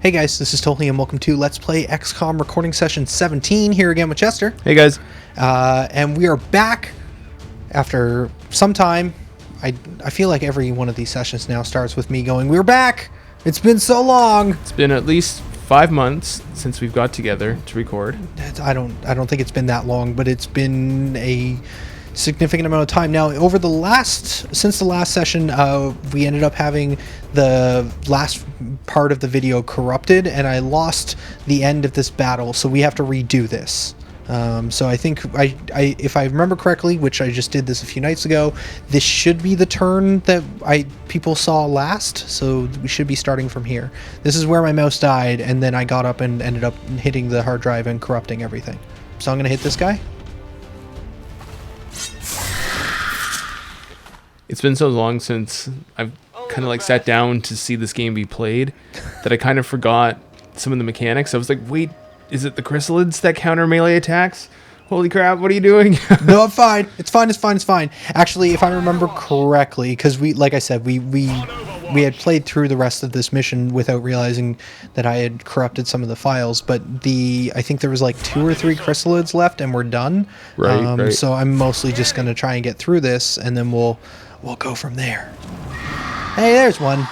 Hey guys, this is Tolly and welcome to Let's Play XCOM Recording Session 17, here again with Chester. Hey guys. And we are back after some time. I feel like every one of these sessions now starts with me going, we're back! It's been so long! It's been at least 5 months since we've got together to record. I don't think it's been that long, but it's been a significant amount of time. Now, since the last session, we ended up having the last part of the video corrupted, and I lost the end of this battle, so we have to redo this. So I think if I remember correctly, which I just did this a few nights ago, this should be the turn that people saw last, so we should be starting from here. This is where my mouse died, and then I got up and ended up hitting the hard drive and corrupting everything. So I'm gonna hit this guy. It's been so long since I've kind of like sat down to see this game be played that I kind of forgot some of the mechanics. I was like, wait, is it the chrysalids that counter melee attacks? Holy crap, what are you doing? No, I'm fine. It's fine. Actually, if I remember correctly, because like I said, we had played through the rest of this mission without realizing that I had corrupted some of the files, but I think there was like 2 or 3 chrysalids left and we're done. Right. So I'm mostly just going to try and get through this, and then we'll go from there. Hey, there's one.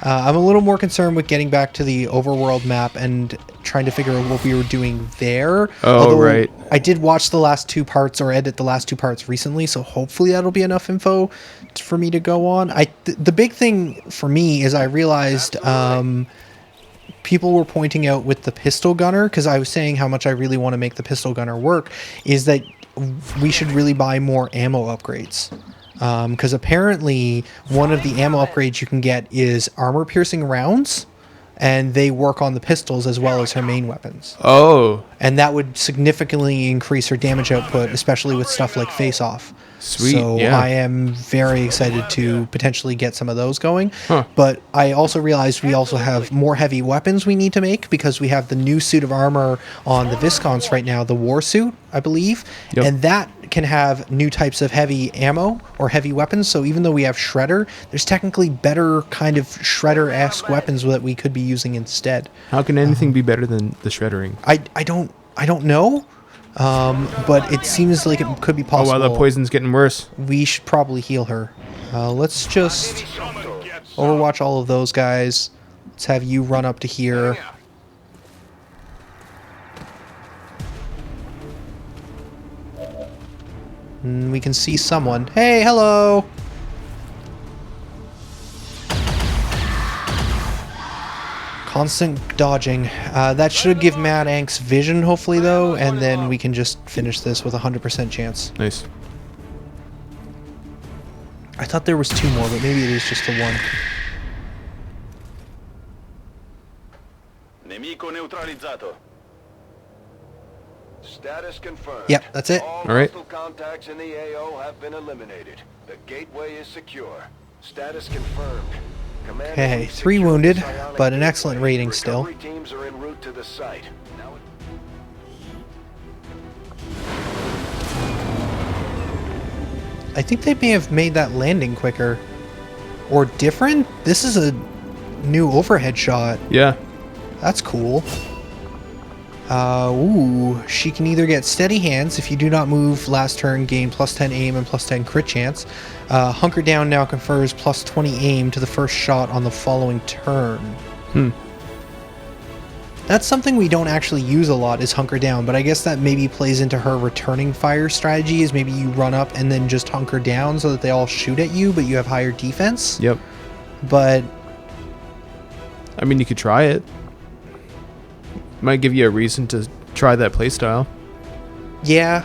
I'm a little more concerned with getting back to the overworld map and trying to figure out what we were doing there. Oh, right. I did watch the last 2 parts, or edit the last 2 parts recently, so hopefully that'll be enough info for me to go on. The big thing for me is I realized people were pointing out with the pistol gunner, because I was saying how much I really want to make the pistol gunner work, is that we should really buy more ammo upgrades. Because apparently one of the ammo upgrades you can get is armor-piercing rounds, and they work on the pistols as well as her main weapons. Oh. And that would significantly increase her damage output, especially with stuff like face-off. Sweet, so yeah. I am very excited to potentially get some of those going. Huh. But I also realized we also have more heavy weapons we need to make, because we have the new suit of armor on the Viscounts right now, the war suit, I believe. Yep. And that can have new types of heavy ammo or heavy weapons. So even though we have Shredder, there's technically better kind of Shredder-esque weapons that we could be using instead. How can anything be better than the shreddering? I don't know. But it seems like it could be possible. Oh, wow, the poison's getting worse. We should probably heal her. Let's just overwatch all of those guys. Let's have you run up to here. And we can see someone. Hey, hello! Constant dodging. That should give Mad Ank's vision, hopefully, though, and then we can just finish this with a 100% chance. Nice. I thought there was 2 more, but maybe it is just the 1. Nemico neutralizzato. Status confirmed. Yep, that's it. All right. hostile contacts in the AO have been eliminated. The gateway is secure. Status confirmed. Okay, 3 wounded, but an excellent rating still. Recovery teams are en route to the site. Now I think they may have made that landing quicker. Or different? This is a new overhead shot. Yeah. That's cool. Ooh, she can either get steady hands. If you do not move last turn, gain +10 aim and +10 crit chance. Hunker down now confers +20 aim to the first shot on the following turn. That's something we don't actually use a lot, is hunker down, but I guess that maybe plays into her returning fire strategy, is maybe you run up and then just hunker down so that they all shoot at you, but you have higher defense. Yep. But I mean, you could try it. Might give you a reason to try that playstyle. yeah,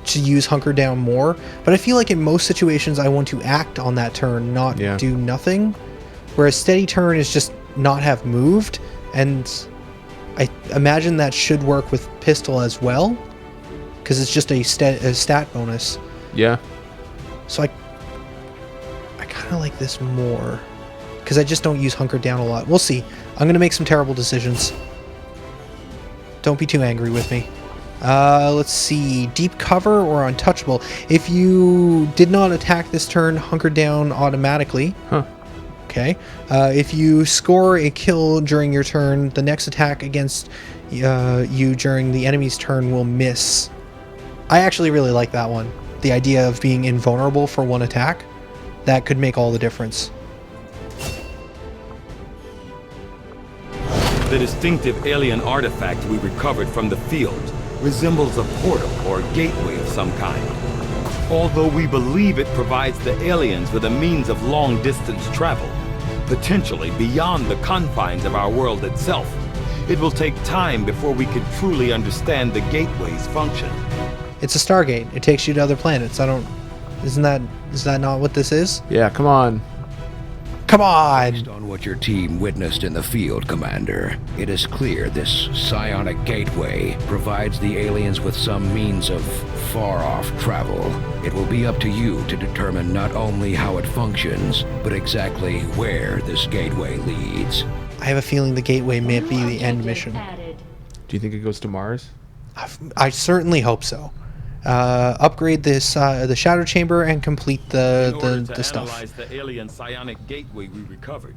to use hunker down more, but I feel like in most situations I want to act on that turn, not do nothing, whereas steady turn is just not have moved, and I imagine that should work with pistol as well, because it's just a stat bonus. Yeah. So I kind of like this more, because I just don't use hunker down a lot. We'll see. I'm gonna make some terrible decisions. Don't be too angry with me. Let's see. Deep cover or untouchable. If you did not attack this turn, hunker down automatically. Huh. Okay. If you score a kill during your turn, the next attack against you during the enemy's turn will miss. I actually really like that one. The idea of being invulnerable for one attack, that could make all the difference. The distinctive alien artifact we recovered from the field resembles a portal or gateway of some kind. Although we believe it provides the aliens with a means of long-distance travel, potentially beyond the confines of our world itself, it will take time before we can truly understand the gateway's function. It's a Stargate. It takes you to other planets. Is that not what this is? Yeah, come on. Come on! Based on what your team witnessed in the field, Commander, it is clear this psionic gateway provides the aliens with some means of far-off travel. It will be up to you to determine not only how it functions, but exactly where this gateway leads. I have a feeling the gateway may be the end mission. Do you think it goes to Mars? I certainly hope so. Upgrade this the shadow chamber and complete the stuff. Analyze the alien psionic gateway we recovered,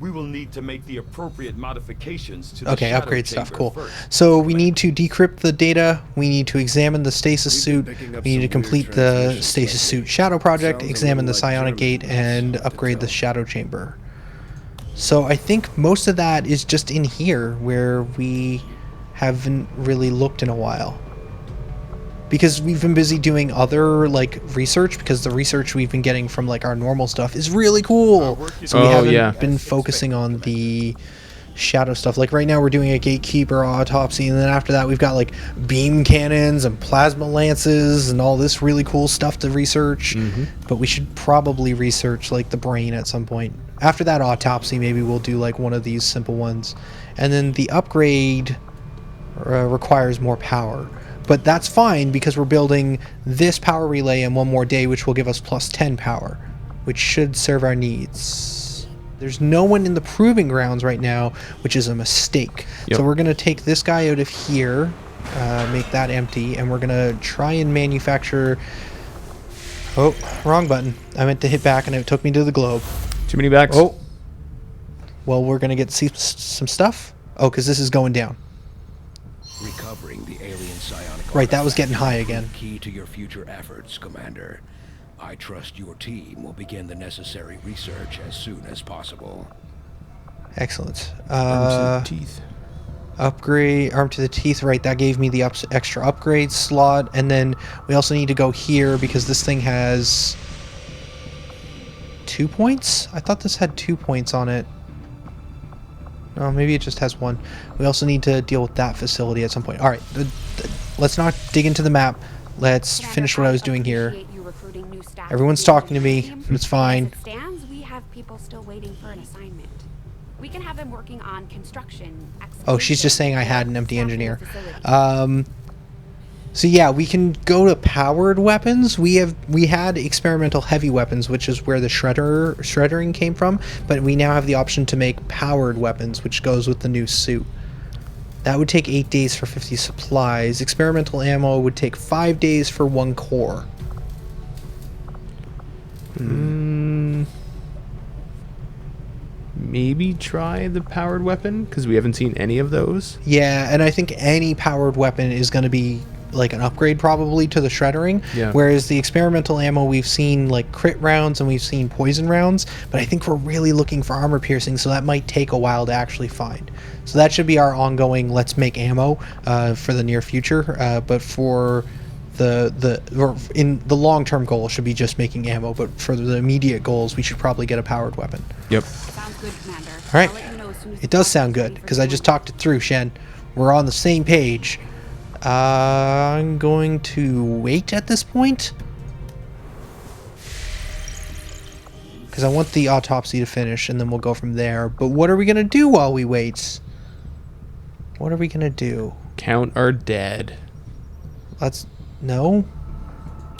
we will need to make the appropriate modifications to the shadow upgrade stuff. chamber Cool. first. So we need to decrypt the data. We need to examine the stasis suit. We need to complete the stasis suit shadow project, examine the psionic gate, and upgrade the shadow chamber. So I think most of that is just in here where we haven't really looked in a while. Because we've been busy doing other research, because the research we've been getting from our normal stuff is really cool. So we haven't been focusing on the shadow stuff. Like right now we're doing a gatekeeper autopsy, and then after that we've got beam cannons and plasma lances and all this really cool stuff to research. But we should probably research the brain at some point. After that autopsy, maybe we'll do one of these simple ones. And then the upgrade requires more power. But that's fine because we're building this power relay in one more day, which will give us plus 10 power, which should serve our needs. There's no one in the proving grounds right now, which is a mistake. Yep. So we're going to take this guy out of here, make that empty, and we're going to try and manufacture... Oh, wrong button. I meant to hit back and it took me to the globe. Too many backs. Oh. Well, we're going to get some stuff. Oh, because this is going down. Recovering the alien psionic Right, that was getting high artifact again. is key to your future efforts, Commander. I trust your team will begin the necessary research as soon as possible. Excellent. Arms to the teeth. Upgrade arm to the teeth. Right, that gave me the extra upgrade slot. And then we also need to go here because this thing has 2 points? I thought this had 2 points on it. No, maybe it just has 1. We also need to deal with that facility at some point. All right, let's not dig into the map. Let's finish what I was doing here. Everyone's talking to me. It's fine. As it stands, we have people still waiting for an assignment. We can have them working on construction. Oh, she's just saying I had an empty excavation, engineer. facility. So yeah, we can go to powered weapons. We had experimental heavy weapons, which is where the shreddering came from, but we now have the option to make powered weapons, which goes with the new suit. That would take 8 days for 50 supplies. Experimental ammo would take 5 days for 1 core. Maybe try the powered weapon, because we haven't seen any of those. Yeah, and I think any powered weapon is going to be an upgrade probably to the shreddering. Yeah. Whereas the experimental ammo, we've seen crit rounds and we've seen poison rounds, but I think we're really looking for armor piercing, so that might take a while to actually find. So that should be our ongoing let's make ammo for the near future. But for in the long-term goal should be just making ammo, but for the immediate goals we should probably get a powered weapon. Yep. Sounds good, Commander. All right. I'll let you know as soon as It does sound good because I just talked it through, Shen. We're on the same page. I'm going to wait at this point because I want the autopsy to finish and then we'll go from there. But what are we going to do while we wait? What are we going to do? Count our dead. No.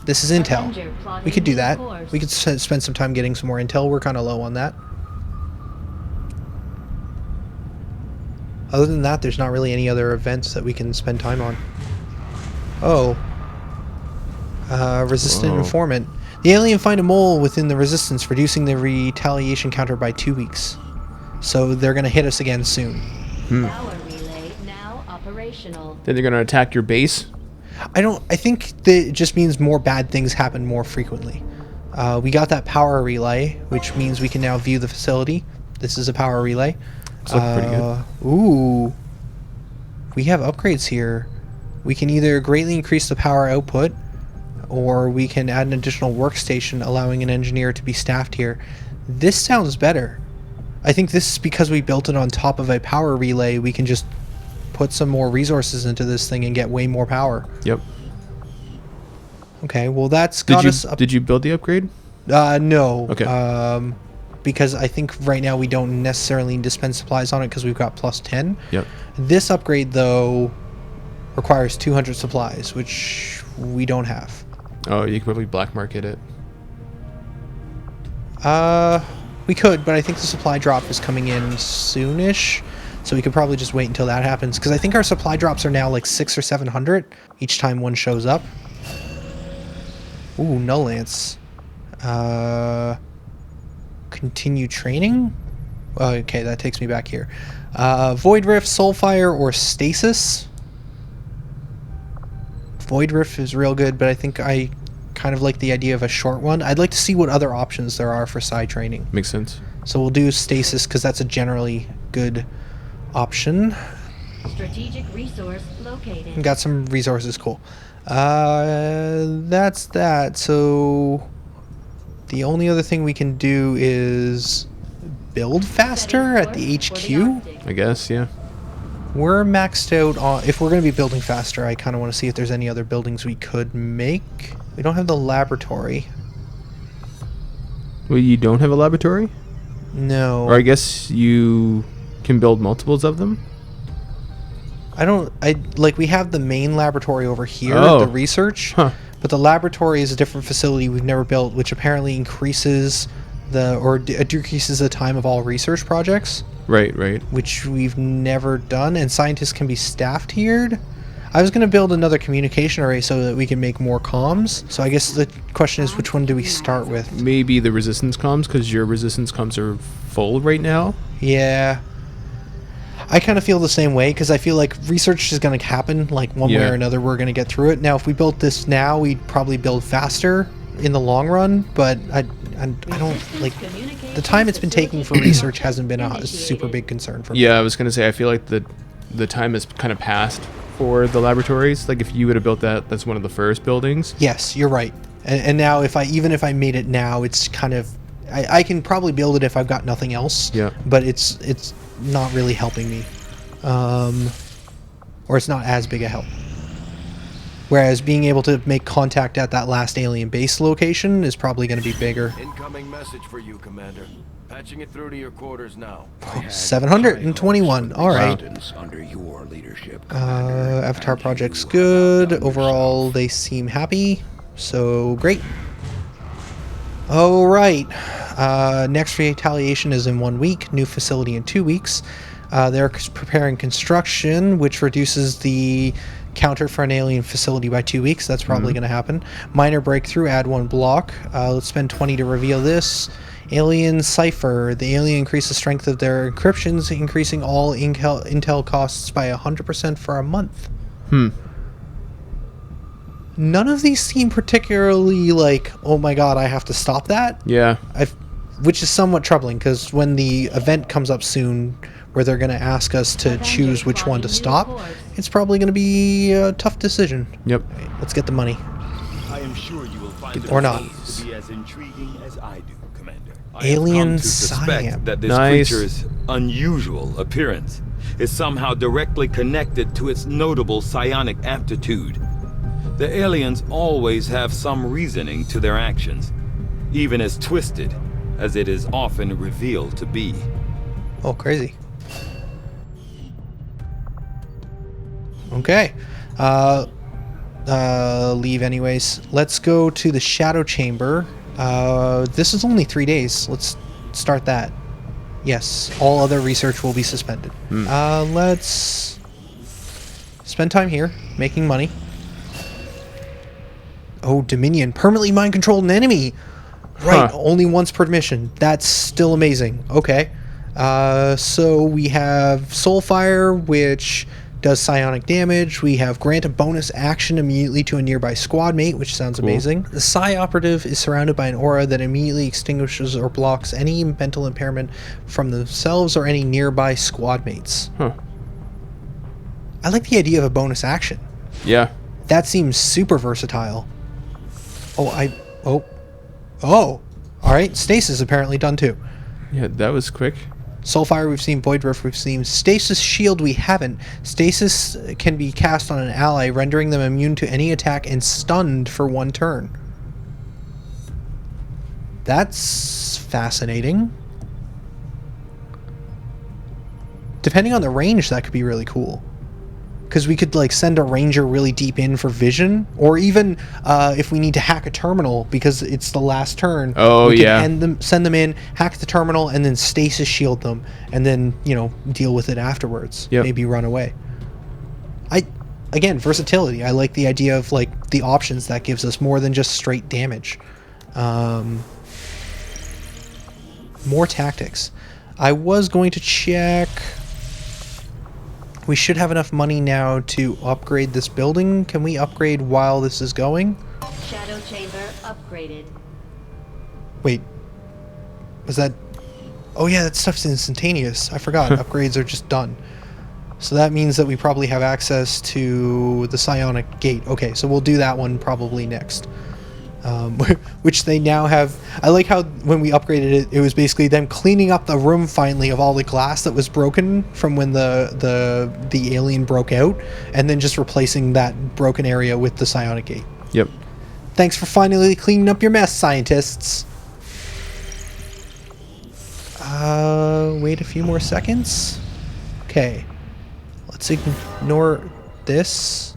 This is intel. We could do that. We could spend some time getting some more intel. We're kind of low on that. Other than that, there's not really any other events that we can spend time on. Oh. Resistant Whoa. informant. The alien find a mole within the resistance, reducing the retaliation counter by 2 weeks. So they're going to hit us again soon. Power relay now operational. Then they're going to attack your base. I think that it just means more bad things happen more frequently. We got that power relay, which means we can now view the facility. This is a power relay. It's looking pretty good. Ooh. We have upgrades here. We can either greatly increase the power output, or we can add an additional workstation, allowing an engineer to be staffed here. This sounds better. I think this is because we built it on top of a power relay. We can just put some more resources into this thing and get way more power. Yep. Okay, well that's got us up. Did you build the upgrade? No. Okay. Because I think right now we don't necessarily need to spend supplies on it because we've got plus 10. Yep. This upgrade, though, requires 200 supplies, which we don't have. Oh, you could probably black market it. We could, but I think the supply drop is coming in soonish, so we could probably just wait until that happens. Because I think our supply drops are now like 600 or 700 each time one shows up. Ooh, no lance. Continue training. Okay, that takes me back here. Void Rift, Soulfire, or Stasis. Void Rift is real good, but I think I kind of like the idea of a short one. I'd like to see what other options there are for psi training. Makes sense. So we'll do Stasis because that's a generally good option. Strategic resource located. Got some resources, cool. That's that. So the only other thing we can do is build faster at the HQ. I guess, yeah. We're maxed out on... If we're going to be building faster, I kind of want to see if there's any other buildings we could make. We don't have the laboratory. Well, you don't have a laboratory? No. Or I guess you can build multiples of them? We have the main laboratory over here, Oh. the research. Huh. But the laboratory is a different facility we've never built, which apparently increases decreases the time of all research projects. Right, right. Which we've never done, and scientists can be staffed here. I was going to build another communication array so that we can make more comms. So I guess the question is, which one do we start with? Maybe the resistance comms, because your resistance comms are full right now. Yeah. I kind of feel the same way, because I feel like research is going to happen, like one way or another, we're going to get through it. Now, if we built this now, we'd probably build faster in the long run, but I don't, like, the time it's been taking for research hasn't been a super big concern for me. Yeah, I was going to say, I feel like the time has kind of passed for the laboratories. Like, if you would have built that's one of the first buildings. Yes, you're right. And now, even if I made it now, it's kind of... I can probably build it if I've got nothing else. Yeah. But it's not really helping me. Or it's not as big a help. Whereas being able to make contact at that last alien base location is probably going to be bigger. Incoming message for you, Commander. Patching it through to your quarters now. 721. All right. Under your leadership, Commander. Avatar project's good. Overall, they seem happy. So, great. All right. Next retaliation is in 1 week. New facility in 2 weeks. They're preparing construction, which reduces the counter for an alien facility by 2 weeks. That's probably going to happen. Minor breakthrough, add 1 block. Let's spend 20 to reveal this. Alien cipher. The alien increases the strength of their encryptions, increasing all intel costs by 100% for a month. None of these seem particularly like, oh my god, I have to stop that. Yeah. Which is somewhat troubling, because when the event comes up soon, where they're going to ask us to choose which one to stop, it's probably going to be a tough decision. Yep. Let's get the money. I am sure you will find Or not. to be as intriguing as I do, Commander. Alien I have come to suspect Siam. that this Nice. creature's unusual appearance is somehow directly connected to its notable psionic aptitude. The aliens always have some reasoning to their actions, even as twisted as it is often revealed to be. Oh, crazy. Okay. Leave anyways. Let's go to the Shadow Chamber. This is only 3 days. Let's start that. Yes, all other research will be suspended. Let's spend time here, making money. Oh, Dominion. Permanently mind-controlled an enemy. Right, Huh. only once per mission. That's still amazing. Okay. So we have Soulfire, which does psionic damage. We have grant a bonus action immediately to a nearby squad mate, which sounds amazing. The Psi Operative is surrounded by an aura that immediately extinguishes or blocks any mental impairment from themselves or any nearby squad mates. Huh. I like the idea of a bonus action. Yeah. That seems super versatile. Oh, alright, Stasis apparently done too. Yeah, that was quick. Soulfire we've seen, Void Rift we've seen, Stasis Shield we haven't. Stasis can be cast on an ally, rendering them immune to any attack and stunned for 1 turn. That's fascinating. Depending on the range, that could be really cool. Because we could like send a ranger really deep in for vision, or even if we need to hack a terminal because it's the last turn. Oh, we could yeah. send them in, hack the terminal, and then stasis shield them, and then deal with it afterwards. Yep. Maybe run away. Again, versatility. I like the idea of like the options that gives us more than just straight damage. More tactics. I was going to check. We should have enough money now to upgrade this building. Can we upgrade while this is going? Shadow chamber upgraded. Wait. Was that... Oh yeah, that stuff's instantaneous. I forgot. Upgrades are just done. So that means that we probably have access to the psionic gate. Okay, so we'll do that one probably next. Which they now have. I like how when we upgraded it, it was basically them cleaning up the room finally of all the glass that was broken from when the alien broke out, and then just replacing that broken area with the psionic gate. Yep. Thanks for finally cleaning up your mess, scientists. Wait a few more seconds. Okay. Let's ignore this.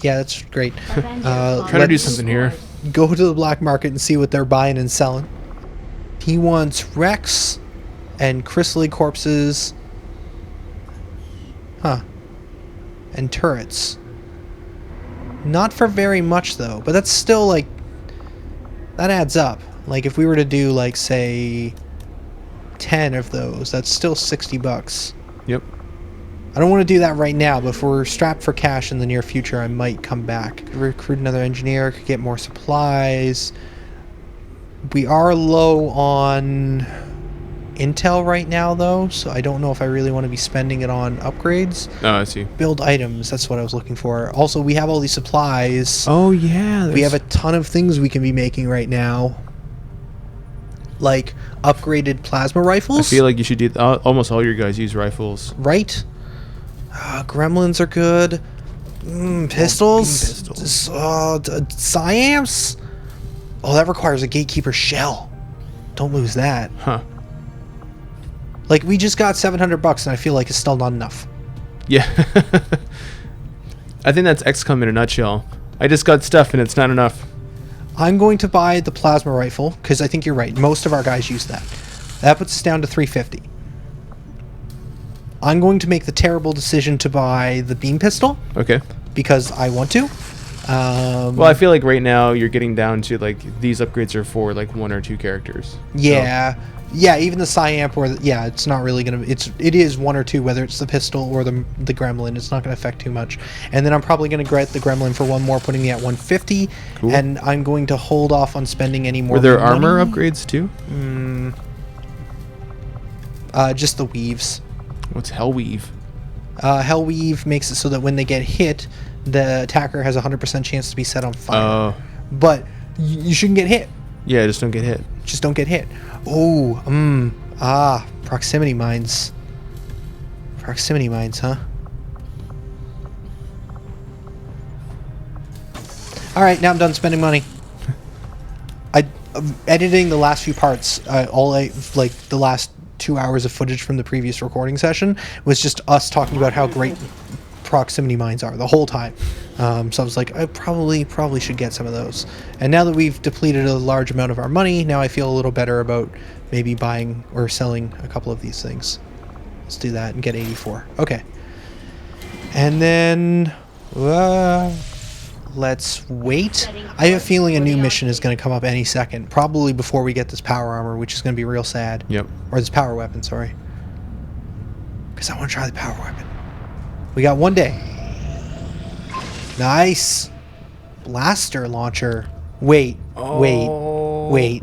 Yeah, that's great. Avengers Trying to do let's something here. go to the black market and see what they're buying and selling. He wants Rex and chrysalid corpses. Huh. And turrets. Not for very much though, but that's still like... That adds up. Like if we were to do like say 10 of those, that's still $60. Yep. I don't want to do that right now, but if we're strapped for cash in the near future, I might come back. Recruit another engineer, could get more supplies. We are low on intel right now, though, so I don't know if I really want to be spending it on upgrades. Oh, I see. Build items, that's what I was looking for. Also, we have all these supplies. Oh, yeah. We have a ton of things we can be making right now. Like upgraded plasma rifles. I feel like you should do... almost all your guys use rifles. Right? Gremlins are good. Pistols? Beam pistols. Psyamps? Oh, that requires a gatekeeper shell. Don't lose that. Huh. Like, we just got $700 and I feel like it's still not enough. Yeah. I think that's XCOM in a nutshell. I just got stuff and it's not enough. I'm going to buy the plasma rifle, because I think you're right. Most of our guys use that. That puts us down to $350. I'm going to make the terrible decision to buy the beam pistol, Okay. because I want to. Well, I feel like right now you're getting down to like these upgrades are for like 1 or 2 characters. Yeah. Yeah, even the Psyamp or it's not really going to it is 1 or 2, whether it's the pistol or the gremlin. It's not going to affect too much. And then I'm probably going to get the gremlin for 1 more, putting me at 150. Cool. And I'm going to hold off on spending any more Were there money. armor upgrades too? Just the weaves. What's Hellweave? Hellweave makes it so that when they get hit, the attacker has a 100% chance to be set on fire. Oh. But you shouldn't get hit. Yeah, just don't get hit. Just don't get hit. Oh, proximity mines. Proximity mines, huh? All right, now I'm done spending money. Editing the last few parts, the last 2 hours of footage from the previous recording session was just us talking about how great proximity mines are the whole time. So I was like, I probably should get some of those. And now that we've depleted a large amount of our money, now I feel a little better about maybe buying or selling a couple of these things. Let's do that and get 84. Okay. And then Let's wait. I have a feeling a new mission is going to come up any second. Probably before we get this power armor, which is going to be real sad. Yep. Or this power weapon, sorry. Because I want to try the power weapon. We got 1 day. Nice. Blaster launcher. Wait. Wait.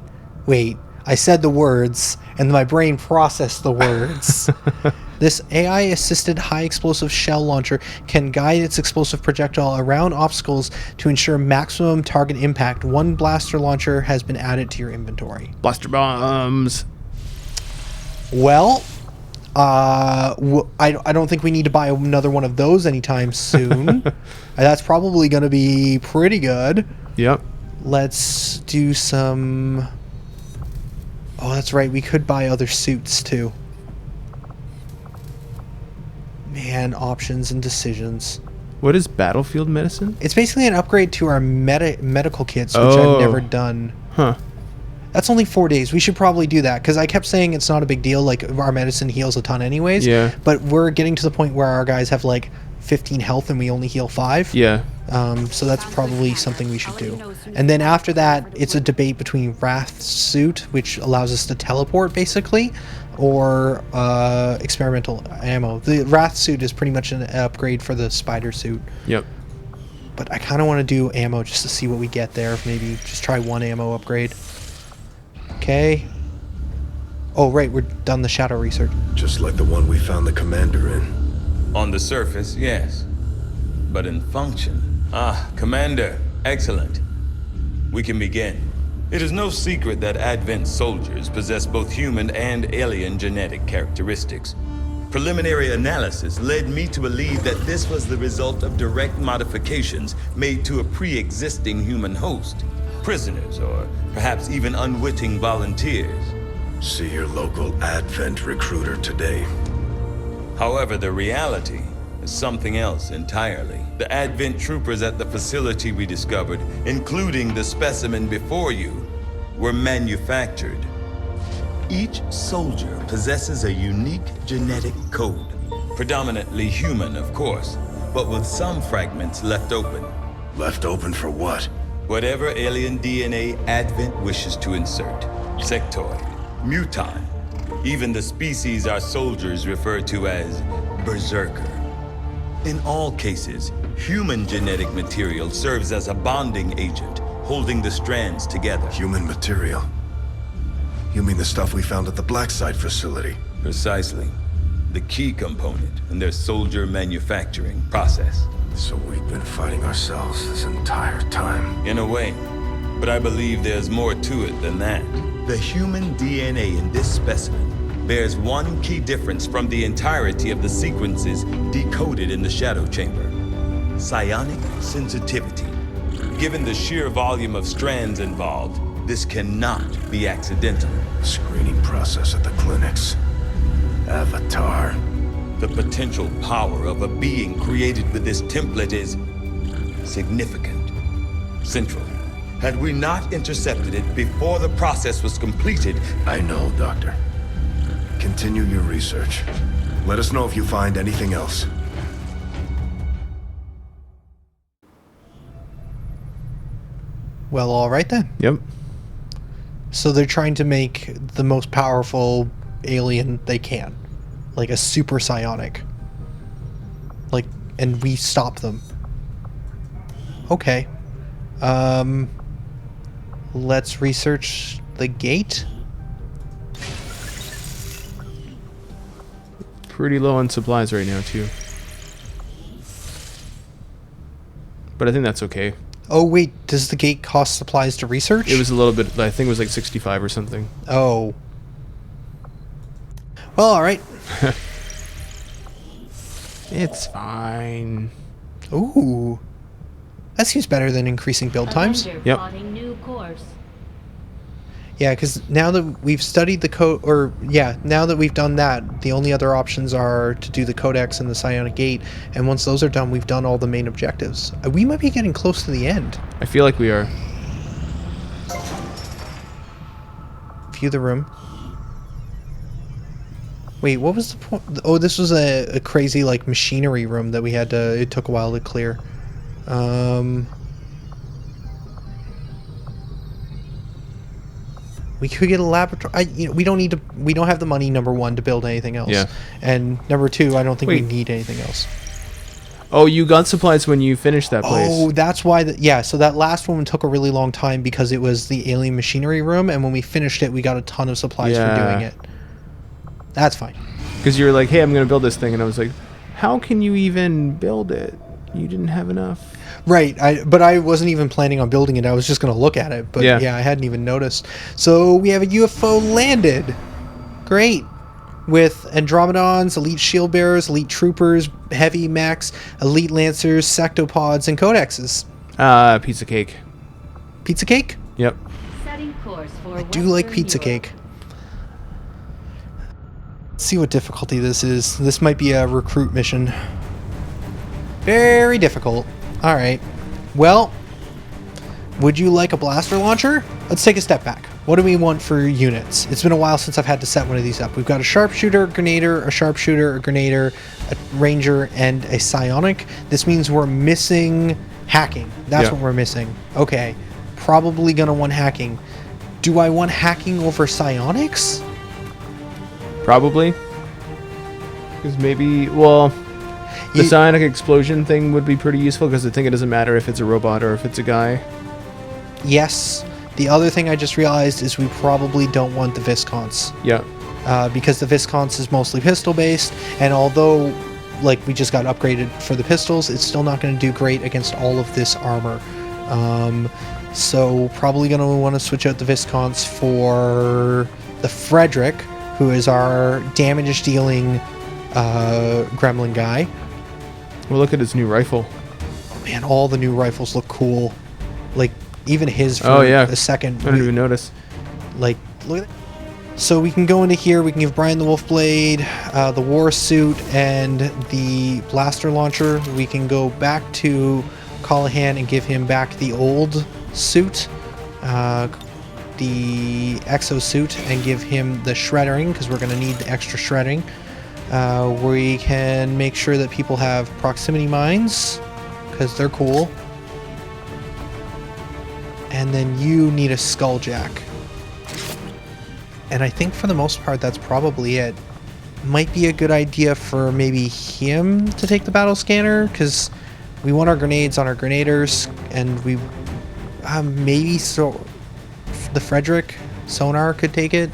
I said the words, and my brain processed the words. This AI-assisted high-explosive shell launcher can guide its explosive projectile around obstacles to ensure maximum target impact. 1 blaster launcher has been added to your inventory. Blaster bombs. Well, I don't think we need to buy another one of those anytime soon. That's probably going to be pretty good. Yep. Let's do some... Oh, that's right. We could buy other suits, too. Man, options and decisions. What is battlefield medicine? It's basically an upgrade to our medical kits, which I've never done. Huh. That's only 4 days. We should probably do that, because I kept saying it's not a big deal. Like, our medicine heals a ton anyways. Yeah. But we're getting to the point where our guys have, like, 15 health and we only heal 5. Yeah. So that's probably something we should do. And then after that, it's a debate between Wrath's suit, which allows us to teleport, basically, or experimental ammo. The Wrath suit is pretty much an upgrade for the spider suit. Yep. But I kind of want to do ammo just to see what we get there. Maybe just try 1 ammo upgrade. Okay. Oh, right, we're done the shadow research. Just like the one we found the commander in. On the surface, yes. But in function... Ah, Commander. Excellent. We can begin. It is no secret that Advent soldiers possess both human and alien genetic characteristics. Preliminary analysis led me to believe that this was the result of direct modifications made to a pre-existing human host. Prisoners, or perhaps even unwitting volunteers. See your local Advent recruiter today. However, the reality is something else entirely. The Advent troopers at the facility we discovered, including the specimen before you, were manufactured. Each soldier possesses a unique genetic code. Predominantly human, of course, but with some fragments left open. Left open for what? Whatever alien DNA Advent wishes to insert. Sectoid, mutant, even the species our soldiers refer to as Berserker. In all cases, human genetic material serves as a bonding agent, holding the strands together. Human material? You mean the stuff we found at the Blackside facility? Precisely. The key component in their soldier manufacturing process. So we've been fighting ourselves this entire time. In a way. But I believe there's more to it than that. The human DNA in this specimen bears one key difference from the entirety of the sequences decoded in the Shadow Chamber. Psionic sensitivity. Given the sheer volume of strands involved, this cannot be accidental. Screening process at the clinics. Avatar. The potential power of a being created with this template is significant. Central. Had we not intercepted it before the process was completed... I know, Doctor. Continue your research. Let us know if you find anything else. Well, all right then. Yep. So they're trying to make the most powerful alien they can. Like a super psionic. Like, and we stop them. Okay. Let's research the gate. Pretty low on supplies right now, too. But I think that's okay. Oh, wait. Does the gate cost supplies to research? It was a little bit, I think it was like 65 or something. Oh. Well, all right. It's fine. Ooh. That seems better than increasing build times. Yep. Plotting new course. Yeah, because now that we've studied the code, or yeah, now that we've done that, the only other options are to do the codex and the psionic gate, and once those are done, we've done all the main objectives. We might be getting close to the end. I feel like we are. View the room. Wait, what was the point? Oh, this was a crazy, like, machinery room that we had to... It took a while to clear. We could get a laboratory. We don't need to. We don't have the money. Number one, to build anything else. Yeah. And number two, I don't think we Wait. need anything else. Oh, you got supplies when you finished that place. Oh, that's why. So that last one took a really long time because it was the alien machinery room, and when we finished it, we got a ton of supplies for doing it. That's fine. Because you were like, hey, I'm going to build this thing. And I was like, how can you even build it? You didn't have enough. Right. But I wasn't even planning on building it. I was just going to look at it. But yeah, I hadn't even noticed. So we have a UFO landed. Great. With Andromedons, elite shield bearers, elite troopers, heavy mechs, elite lancers, sectopods, and codexes. Pizza cake. Pizza cake? Yep. Setting course for I do like Western pizza Europe. cake. Let's see what difficulty this is. This might be a recruit mission. Very difficult. Alright. Well, would you like a blaster launcher? Let's take a step back. What do we want for units? It's been a while since I've had to set one of these up. We've got a sharpshooter, grenader, a sharpshooter, a grenader, a ranger, and a psionic. This means we're missing hacking. That's what we're missing. Okay. Probably gonna want hacking. Do I want hacking over psionics? Probably. Because maybe, well, the psionic explosion thing would be pretty useful because I think it doesn't matter if it's a robot or if it's a guy. Yes. The other thing I just realized is we probably don't want the Visconts. Yeah. Because the Visconts is mostly pistol based, and although like we just got upgraded for the pistols, it's still not going to do great against all of this armor. So probably going to want to switch out the Visconts for the Frederick, who is our damage dealing gremlin guy. Well, look at his new rifle. Oh, man, all the new rifles look cool. Like even his for a second. I didn't even notice. Like, look at that. So we can go into here, we can give Brian the Wolfblade, the war suit, and the blaster launcher. We can go back to Callahan and give him back the old suit, the exosuit, and give him the shreddering, because we're going to need the extra shredding. We can make sure that people have proximity mines, because they're cool. And then you need a skulljack. And I think for the most part that's probably it. Might be a good idea for maybe him to take the battle scanner, because we want our grenades on our grenaders, and we maybe the Frederick sonar could take it.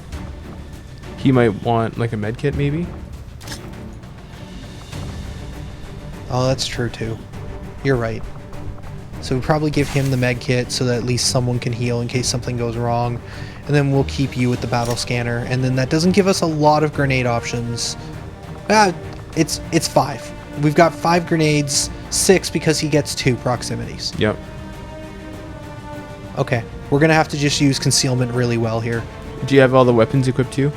He might want like a med kit maybe. Oh, that's true too. You're right. So we probably give him the med kit so that at least someone can heal in case something goes wrong. And then we'll keep you with the battle scanner. And then that doesn't give us a lot of grenade options. It's 5. We've got 5 grenades, 6 because he gets 2 proximities. Yep. Okay, we're going to have to just use concealment really well here. Do you have all the weapons equipped too?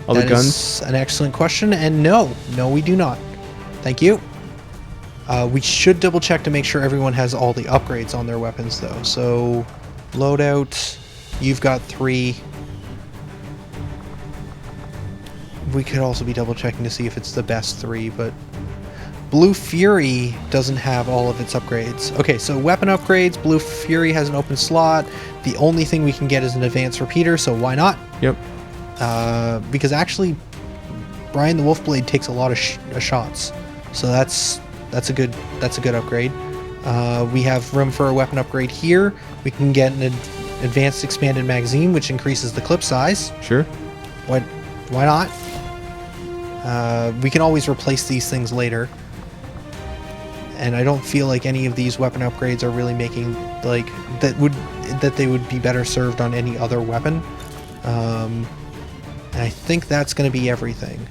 All the guns? That is an excellent question, and no, we do not. Thank you. We should double check to make sure everyone has all the upgrades on their weapons though. So, loadout, you've got 3. We could also be double checking to see if it's the best 3, but Blue Fury doesn't have all of its upgrades. Okay, so weapon upgrades, Blue Fury has an open slot. The only thing we can get is an advanced repeater, so why not? Yep. Because actually, Brian the Wolfblade takes a lot of shots, so that's a good upgrade. We have room for a weapon upgrade here. We can get an advanced expanded magazine, which increases the clip size. Sure. Why not? We can always replace these things later. And I don't feel like any of these weapon upgrades are really making like that they would be better served on any other weapon. And I think that's going to be everything.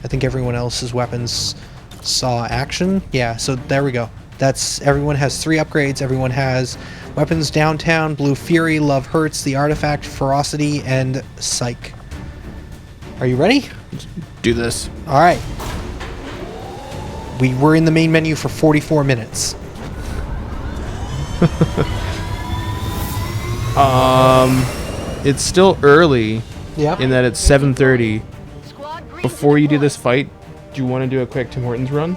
I think everyone else's weapons saw action. Yeah, so there we go. That's everyone has 3 upgrades. Everyone has weapons downtown, Blue Fury, Love Hurts, the Artifact, Ferocity, and Psych. Are you ready? Do this. All right. We were in the main menu for 44 minutes. It's still early. Yep. In that it's 7:30. Before you do this fight, do you want to do a quick Tim Hortons run?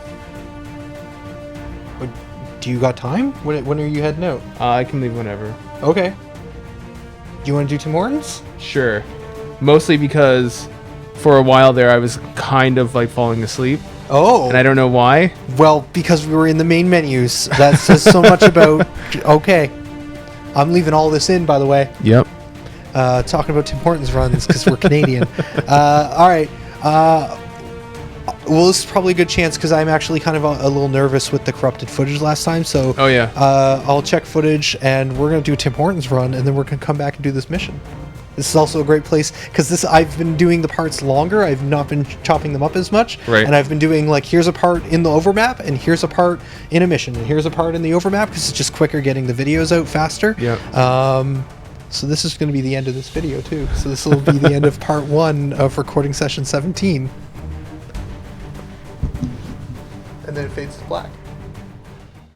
Do you got time? When are you heading out? I can leave whenever. Okay. Do you want to do Tim Hortons? Sure. mostly because for a while there I was kind of like falling asleep, Oh. and I don't know why. Well, because we were in the main menus. That says so much about... Okay. I'm leaving all this in, by the way. Yep. Talking about Tim Hortons runs because we're Canadian. All right. Well, this is probably a good chance because I'm actually kind of a little nervous with the corrupted footage last time. So Oh, yeah. I'll check footage and we're going to do a Tim Hortons run and then we're going to come back and do this mission. This is also a great place because I've been doing the parts longer. I've not been chopping them up as much. Right. And I've been doing like, here's a part in the overmap and here's a part in a mission and here's a part in the overmap because it's just quicker getting the videos out faster. Yeah. So this is going to be the end of this video too. So this will be the end of part 1 of recording session 17. And then it fades to black.